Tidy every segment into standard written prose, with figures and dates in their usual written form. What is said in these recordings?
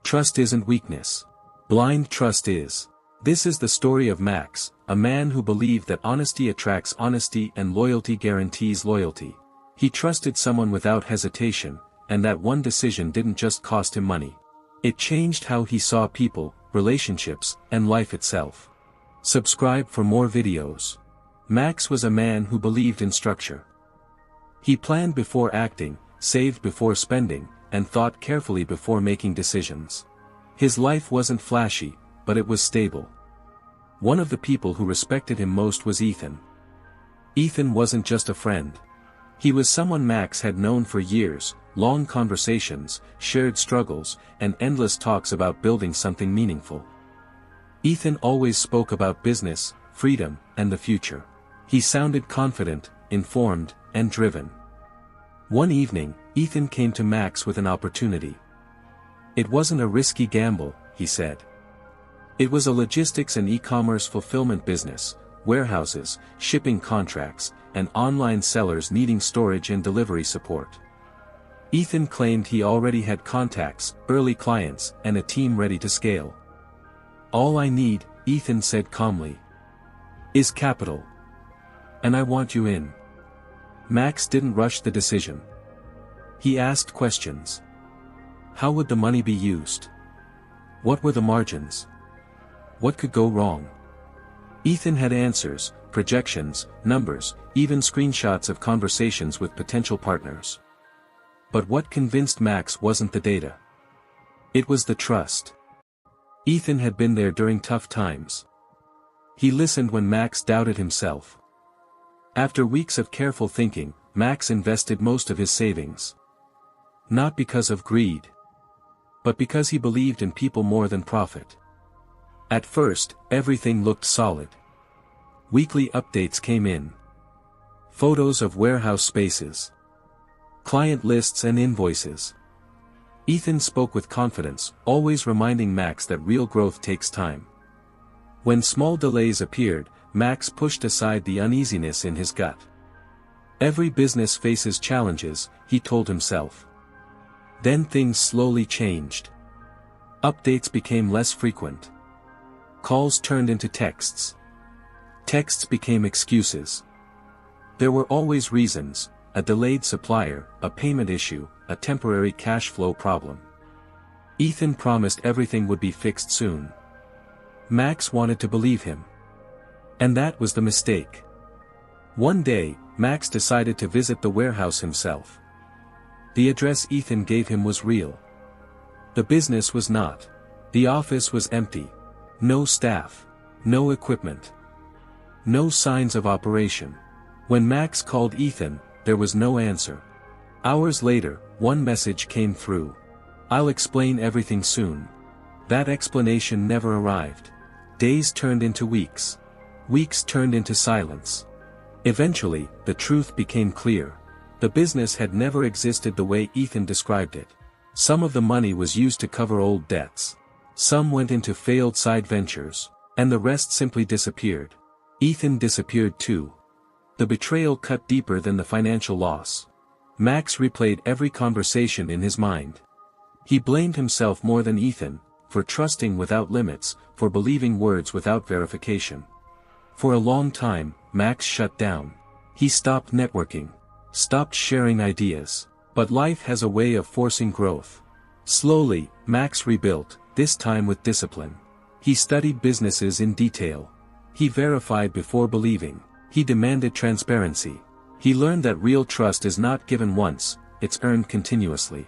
Trust isn't weakness. Blind trust is. This is the story of Max, a man who believed that honesty attracts honesty and loyalty guarantees loyalty. He trusted someone without hesitation, and that one decision didn't just cost him money. It changed how he saw people, relationships, and life itself. Subscribe for more videos. Max was a man who believed in structure. He planned before acting, saved before spending, and thought carefully before making decisions. His life wasn't flashy, but it was stable. One of the people who respected him most was Ethan. Ethan wasn't just a friend. He was someone Max had known for years, long conversations, shared struggles, and endless talks about building something meaningful. Ethan always spoke about business, freedom, and the future. He sounded confident, informed, and driven. One evening, Ethan came to Max with an opportunity. It wasn't a risky gamble, he said. It was a logistics and e-commerce fulfillment business, warehouses, shipping contracts, and online sellers needing storage and delivery support. Ethan claimed he already had contacts, early clients, and a team ready to scale. "All I need," Ethan said calmly, "is capital. And I want you in." Max didn't rush the decision. He asked questions. How would the money be used? What were the margins? What could go wrong? Ethan had answers, projections, numbers, even screenshots of conversations with potential partners. But what convinced Max wasn't the data. It was the trust. Ethan had been there during tough times. He listened when Max doubted himself. After weeks of careful thinking, Max invested most of his savings. Not because of greed, but because he believed in people more than profit. At first, everything looked solid. Weekly updates came in. Photos of warehouse spaces. Client lists and invoices. Ethan spoke with confidence, always reminding Max that real growth takes time. When small delays appeared, Max pushed aside the uneasiness in his gut. Every business faces challenges, he told himself. Then things slowly changed. Updates became less frequent. Calls turned into texts. Texts became excuses. There were always reasons: a delayed supplier, a payment issue, a temporary cash flow problem. Ethan promised everything would be fixed soon. Max wanted to believe him. And that was the mistake. One day, Max decided to visit the warehouse himself. The address Ethan gave him was real. The business was not. The office was empty. No staff. No equipment. No signs of operation. When Max called Ethan, there was no answer. Hours later, one message came through. "I'll explain everything soon." That explanation never arrived. Days turned into weeks. Weeks turned into silence. Eventually, the truth became clear. The business had never existed the way Ethan described it. Some of the money was used to cover old debts. Some went into failed side ventures, and the rest simply disappeared. Ethan disappeared too. The betrayal cut deeper than the financial loss. Max replayed every conversation in his mind. He blamed himself more than Ethan, for trusting without limits, for believing words without verification. For a long time, Max shut down. He stopped networking. Stopped sharing ideas. But life has a way of forcing growth. Slowly, Max rebuilt, this time with discipline. He studied businesses in detail. He verified before believing. He demanded transparency. He learned that real trust is not given once, it's earned continuously.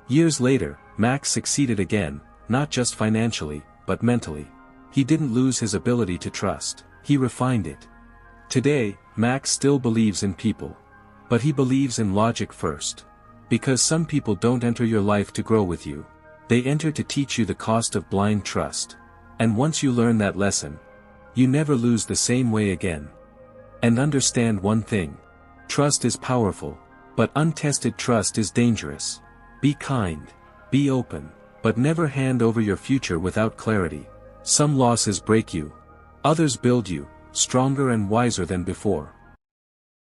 Years later, Max succeeded again, not just financially, but mentally. He didn't lose his ability to trust, he refined it. Today, Max still believes in people. But he believes in logic first. Because some people don't enter your life to grow with you. They enter to teach you the cost of blind trust. And once you learn that lesson, you never lose the same way again. And understand one thing. Trust is powerful, but untested trust is dangerous. Be kind. Be open. But never hand over your future without clarity. Some losses break you. Others build you, stronger and wiser than before.